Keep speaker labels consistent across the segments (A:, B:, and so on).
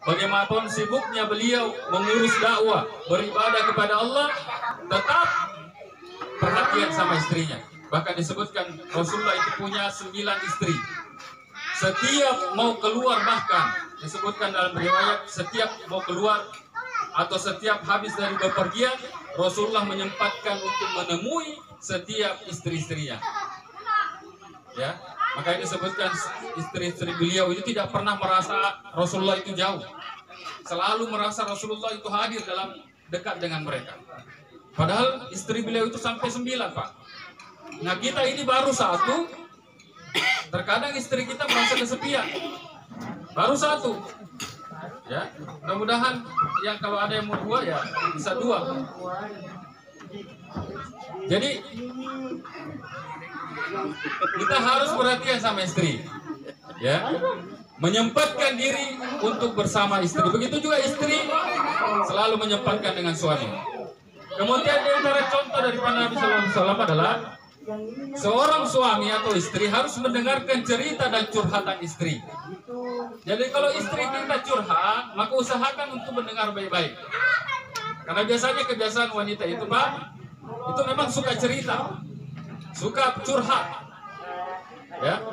A: bagaimanapun sibuknya beliau mengurus dakwah, beribadah kepada Allah, tetap perhatian sama istrinya. Bahkan disebutkan Rasulullah itu punya 9 istri. Setiap mau keluar, bahkan disebutkan dalam riwayat, setiap mau keluar atau setiap habis dari bepergian, Rasulullah menyempatkan untuk menemui setiap istri-istrinya. Ya, maka disebutkan istri-istri beliau itu tidak pernah merasa Rasulullah itu jauh. Selalu merasa Rasulullah itu hadir dalam dekat dengan mereka. Padahal istri beliau itu sampai 9, Pak. Nah, kita ini baru 1. Terkadang istri kita merasa kesepian. Baru 1. Ya, mudah-mudahan yang kalau ada yang mau 2 ya bisa 2. Jadi kita harus perhatian sama istri. Ya. Menyempatkan diri untuk bersama istri. Begitu juga istri selalu menyempatkan dengan suami. Kemudian di antara contoh dari Nabi SAW adalah seorang suami atau istri harus mendengarkan cerita dan curhatan istri. Jadi kalau istri kita curhat, maka usahakan untuk mendengar baik-baik. Karena biasanya kebiasaan wanita itu, Pak, itu memang suka cerita, suka curhat. Ya.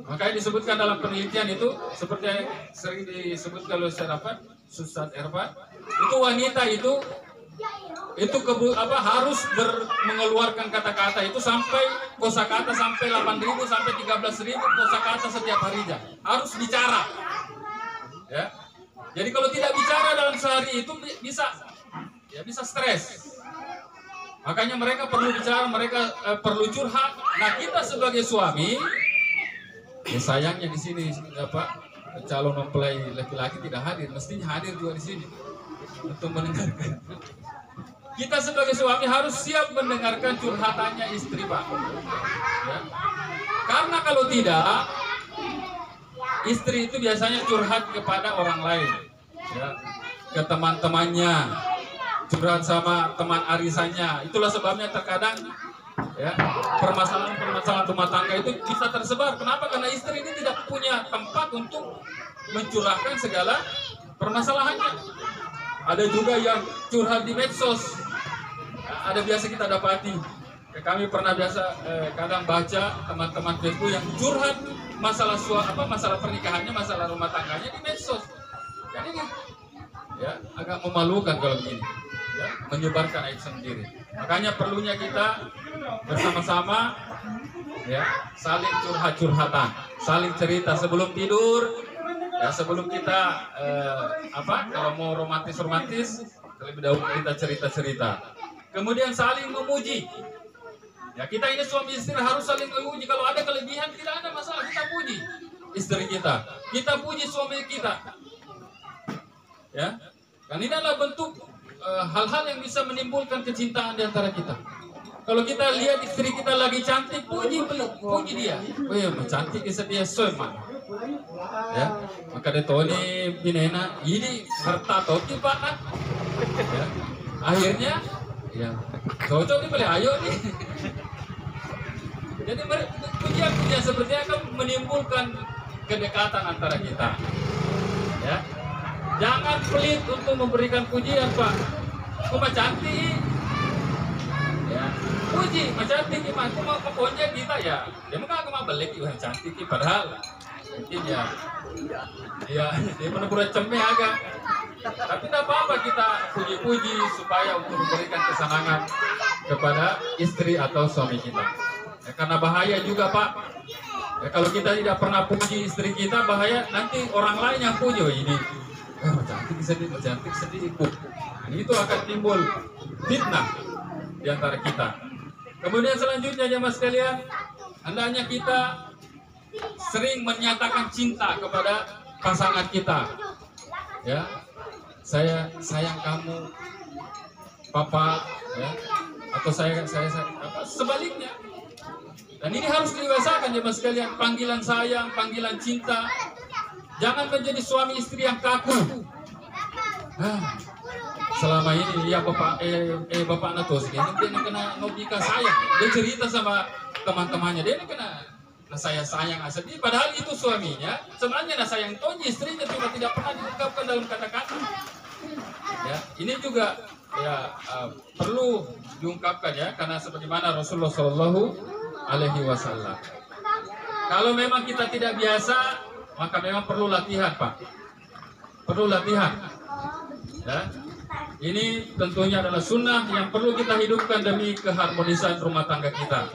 A: Makanya disebutkan dalam penelitian itu, seperti yang sering disebutkan oleh Ustaz Irfan, itu wanita itu harus mengeluarkan kata-kata itu sampai kosakata sampai 8.000 sampai 13.000 kosakata setiap harinya. Harus bicara. Ya. Jadi kalau tidak bicara dalam sehari itu bisa stres. Makanya mereka perlu bicara, mereka perlu curhat. Nah, kita sebagai suami, ya sayangnya di sini calon mempelai laki-laki tidak hadir, mestinya hadir juga di sini untuk mendengarkan. Kita sebagai suami harus siap mendengarkan curhatannya istri, Pak. Ya. Karena kalau tidak, istri itu biasanya curhat kepada orang lain, ya, ke teman-temannya, curhat sama teman arisannya. Itulah sebabnya terkadang ya permasalahan rumah tangga itu bisa tersebar. Kenapa? Karena istri ini tidak punya tempat untuk mencurahkan segala permasalahannya. Ada juga yang curhat di medsos. Ada biasa kita dapati. Kami pernah kadang baca teman-teman Facebook yang curhat masalah pernikahannya, masalah rumah tangganya di medsos. Kan ini ya agak memalukan kalau begini. Ya, menyebarkan aib sendiri. Makanya perlunya kita bersama-sama ya saling curhat-curhatan, saling cerita sebelum tidur. Ya, sebelum kita kalau mau romantis terlebih dahulu kita cerita-cerita. Kemudian saling memuji. Ya, kita ini suami istri harus saling memuji. Kalau ada kelebihan tidak ada masalah, kita puji istri kita. Kita puji suami kita. Ya. Kan ini adalah bentuk hal-hal yang bisa menimbulkan kecintaan di antara kita. Kalau kita lihat istri kita lagi cantik, puji dia. Oh, cantik dia soeman. Ya, maka detoni binena ini harta toki Pak kan. Ya. Akhirnya ya cocok nih boleh ayo nih. Jadi pujian-pujian seperti ini akan menimbulkan kedekatan antara kita. Ya. Jangan pelit untuk memberikan pujian, Pak. Kok cantik? Ya, puji, cantik gimana? Kok pokoknya kita ya. Ya maka aku mau balik juga cantik padahal mungkin ya dia menegur cemeh agak. Tapi tidak apa-apa kita puji-puji supaya untuk memberikan kesenangan kepada istri atau suami kita. Ya, karena bahaya juga, Pak. Ya, kalau kita tidak pernah puji istri kita, bahaya nanti orang lain yang puji. Oh, ini cantik sedih. Nah, itu akan timbul fitnah di antara kita. Kemudian selanjutnya jemaah sekalian, hendaknya kita sering menyatakan cinta kepada pasangan kita. Ya, saya sayang kamu, Papa, ya, atau saya sebaliknya. Dan ini harus dibiasakan jemaah sekalian, panggilan sayang, panggilan cinta. Jangan menjadi suami istri yang kaku. Selama ini ya bapak anak tos ini kena nobika saya. Dia cerita sama teman-temannya, dia kena Nah saya sayang sedih, padahal itu suaminya sebenarnya nah sayang toji istrinya cuma tidak pernah diungkapkan dalam kata-kata. Ya, ini juga ya perlu diungkapkan ya, karena sebagaimana Rasulullah Shallallahu Alaihi Wasallam. Kalau memang kita tidak biasa, maka memang perlu latihan, Pak. Perlu latihan. Ya. Ini tentunya adalah sunnah yang perlu kita hidupkan demi keharmonisan rumah tangga kita.